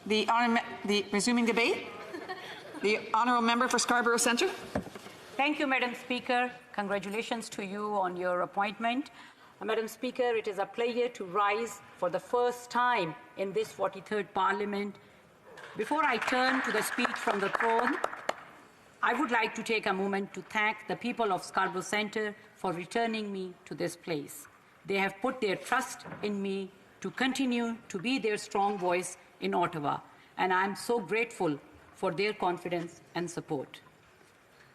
Resuming debate. The Honourable Member for Scarborough Centre. Thank you, Madam Speaker. Congratulations to you on your appointment. Madam Speaker, it is a pleasure to rise for the first time in this 43rd Parliament. Before I turn to the speech from the throne, I would like to take a moment to thank the people of Scarborough Centre for returning me to this place. They have put their trust in me to continue to be their strong voice in Ottawa, and I am so grateful for their confidence and support.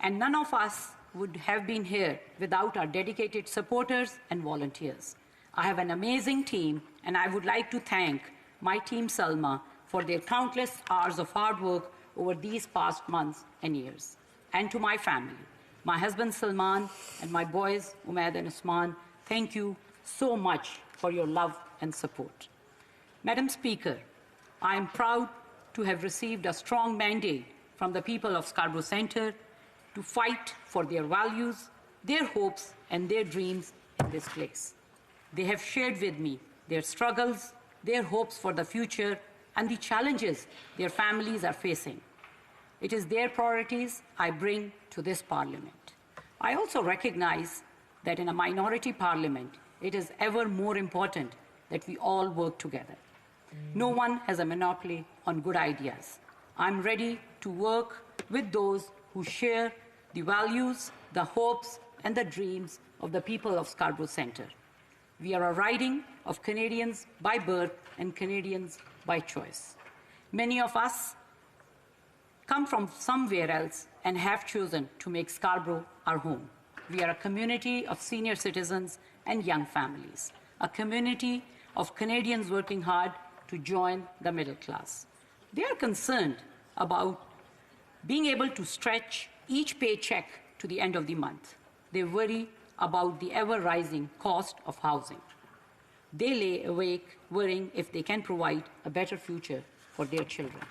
And none of us would have been here without our dedicated supporters and volunteers. I have an amazing team, and I would like to thank my team Salma for their countless hours of hard work over these past months and years. And to my family, my husband Salman and my boys Umaid and Usman, thank you so much for your love and support. Madam Speaker, I am proud to have received a strong mandate from the people of Scarborough Centre to fight for their values, their hopes, and their dreams in this place. They have shared with me their struggles, their hopes for the future, and the challenges their families are facing. It is their priorities I bring to this Parliament. I also recognize that in a minority Parliament, it is ever more important that we all work together. No one has a monopoly on good ideas. I'm ready to work with those who share the values, the hopes, and the dreams of the people of Scarborough Centre. We are a riding of Canadians by birth and Canadians by choice. Many of us come from somewhere else and have chosen to make Scarborough our home. We are a community of senior citizens and young families, a community of Canadians working hard to join the middle class. They are concerned about being able to stretch each paycheck to the end of the month. They worry about the ever-rising cost of housing. They lay awake worrying if they can provide a better future for their children.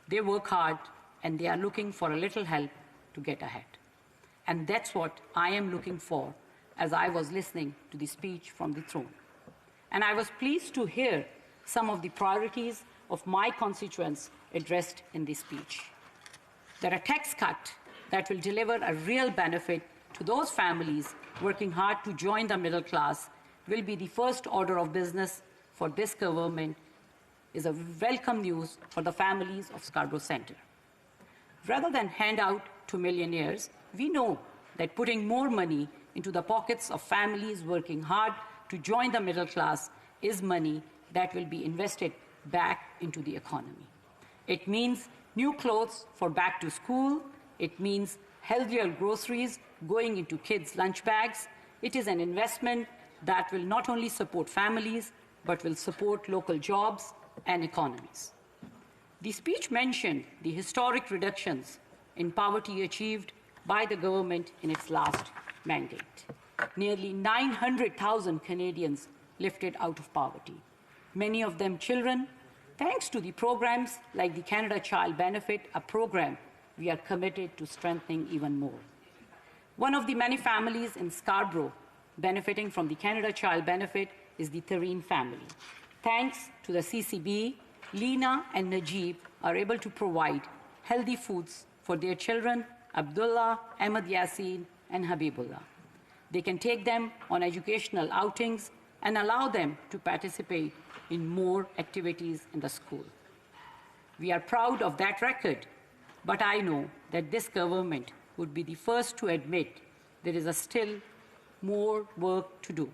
They work hard and they are looking for a little help to get ahead. And that's what I am looking for as I was listening to the speech from the throne. And I was pleased to hear some of the priorities of my constituents addressed in this speech. That a tax cut that will deliver a real benefit to those families working hard to join the middle class will be the first order of business for this government is a welcome news for the families of Scarborough Centre. Rather than hand out to millionaires, we know that putting more money into the pockets of families working hard to join the middle class is money that will be invested back into the economy. It means new clothes for back to school. It means healthier groceries going into kids' lunch bags. It is an investment that will not only support families, but will support local jobs and economies. The speech mentioned the historic reductions in poverty achieved by the government in its last mandate. Nearly 900,000 Canadians lifted out of poverty, many of them children, thanks to the programs like the Canada Child Benefit, a program we are committed to strengthening even more. One of the many families in Scarborough benefiting from the Canada Child Benefit is the Tareen family. Thanks to the CCB, Lena and Najib are able to provide healthy foods for their children, Abdullah, Ahmed Yassin, and Habibullah. They can take them on educational outings and allow them to participate in more activities in the school. We are proud of that record, but I know that this government would be the first to admit there is still more work to do.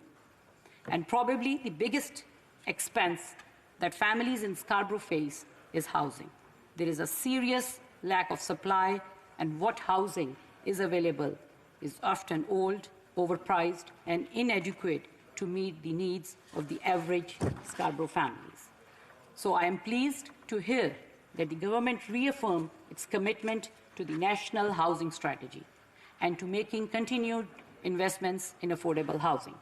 And probably the biggest expense that families in Scarborough face is housing. There is a serious lack of supply, and what housing is available is often old, overpriced, and inadequate to meet the needs of the average Scarborough families. So I am pleased to hear that the government reaffirmed its commitment to the National Housing Strategy and to making continued investments in affordable housing.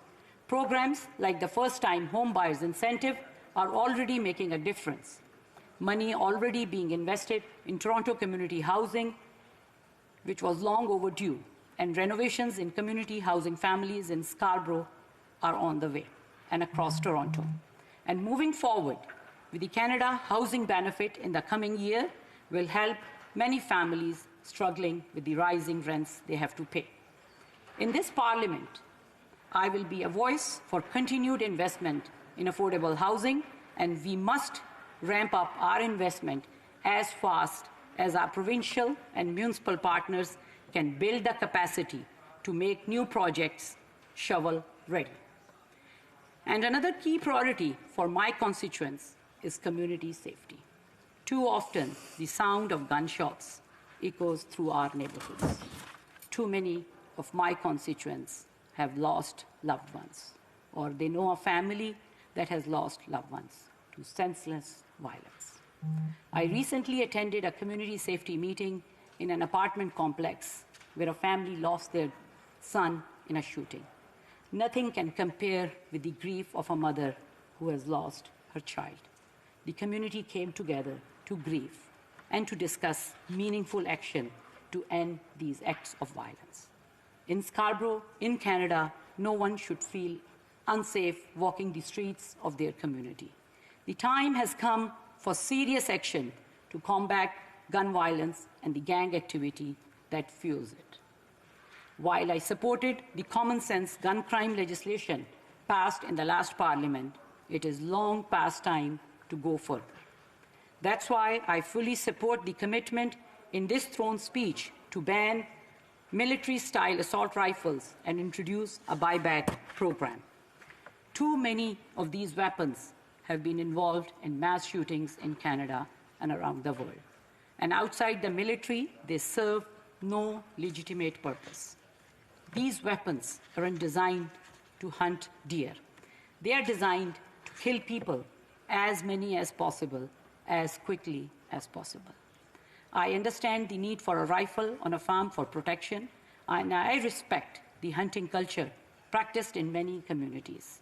Programs like the First-Time Home Buyers Incentive are already making a difference. Money already being invested in Toronto community housing, which was long overdue, and renovations in community housing families in Scarborough are on the way and across Toronto. And moving forward, with the Canada Housing Benefit in the coming year will help many families struggling with the rising rents they have to pay. In this Parliament, I will be a voice for continued investment in affordable housing, and we must ramp up our investment as fast as our provincial and municipal partners can build the capacity to make new projects shovel-ready. And another key priority for my constituents is community safety. Too often, the sound of gunshots echoes through our neighborhoods. Too many of my constituents have lost loved ones, or they know a family that has lost loved ones to senseless violence. I recently attended a community safety meeting in an apartment complex where a family lost their son in a shooting. Nothing can compare with the grief of a mother who has lost her child. The community came together to grieve and to discuss meaningful action to end these acts of violence. In Scarborough, in Canada, no one should feel unsafe walking the streets of their community. The time has come for serious action to combat gun violence and the gang activity that fuels it. While I supported the common sense gun crime legislation passed in the last Parliament, it is long past time to go further. That's why I fully support the commitment in this throne speech to ban military-style assault rifles and introduce a buyback program. Too many of these weapons have been involved in mass shootings in Canada and around the world. And outside the military, they serve no legitimate purpose. These weapons aren't designed to hunt deer. They are designed to kill people, as many as possible, as quickly as possible. I understand the need for a rifle on a farm for protection, and I respect the hunting culture practiced in many communities.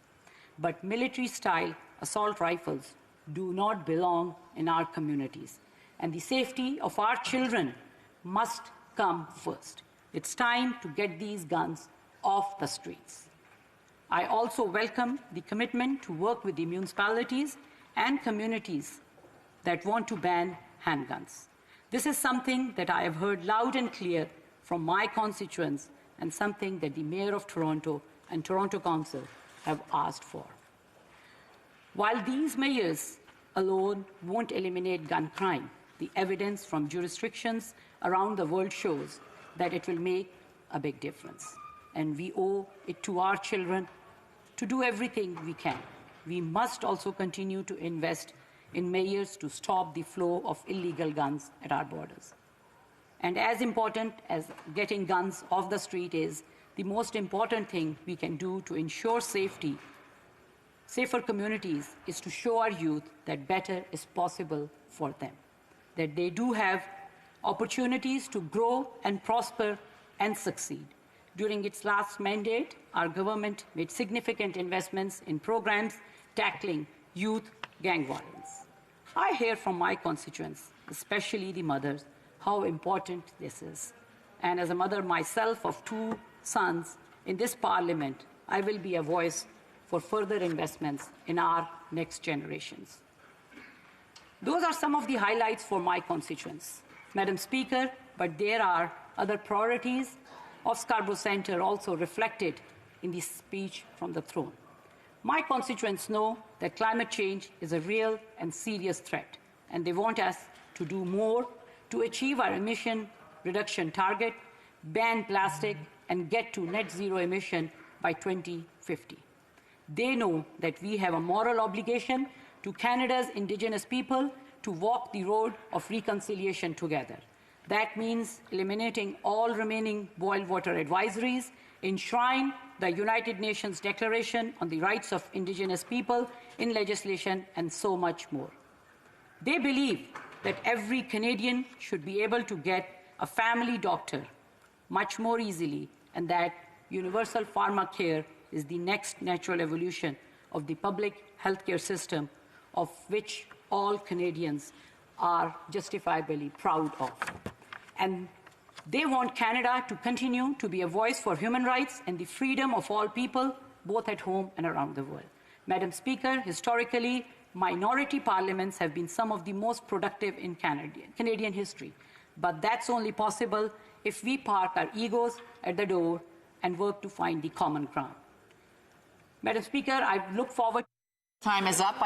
But military-style assault rifles do not belong in our communities, and the safety of our children must come first. It's time to get these guns off the streets. I also welcome the commitment to work with the municipalities and communities that want to ban handguns. This is something that I have heard loud and clear from my constituents and something that the Mayor of Toronto and Toronto Council have asked for. While these measures alone won't eliminate gun crime, the evidence from jurisdictions around the world shows that it will make a big difference. And we owe it to our children to do everything we can. We must also continue to invest in measures to stop the flow of illegal guns at our borders. And as important as getting guns off the street is, the most important thing we can do to ensure safer communities is to show our youth that better is possible for them, that they do have opportunities to grow and prosper and succeed. During its last mandate, our government made significant investments in programs tackling youth gang violence. I hear from my constituents, especially the mothers, how important this is. And as a mother myself of 2 sons in this Parliament, I will be a voice for further investments in our next generations. Those are some of the highlights for my constituents, Madam Speaker, but there are other priorities of Scarborough Centre also reflected in the speech from the throne. My constituents know that climate change is a real and serious threat, and they want us to do more to achieve our emission reduction target, ban plastic, and get to net zero emission by 2050. They know that we have a moral obligation to Canada's Indigenous people to walk the road of reconciliation together. That means eliminating all remaining boil water advisories, enshrine the United Nations Declaration on the Rights of Indigenous People in legislation, and so much more. They believe that every Canadian should be able to get a family doctor much more easily, and that universal pharmacare is the next natural evolution of the public healthcare system, of which all Canadians are justifiably proud of. And they want Canada to continue to be a voice for human rights and the freedom of all people, both at home and around the world. Madam Speaker, historically, minority parliaments have been some of the most productive in Canadian history. But that's only possible if we park our egos at the door and work to find the common ground. Madam Speaker, I look forward. Time is up.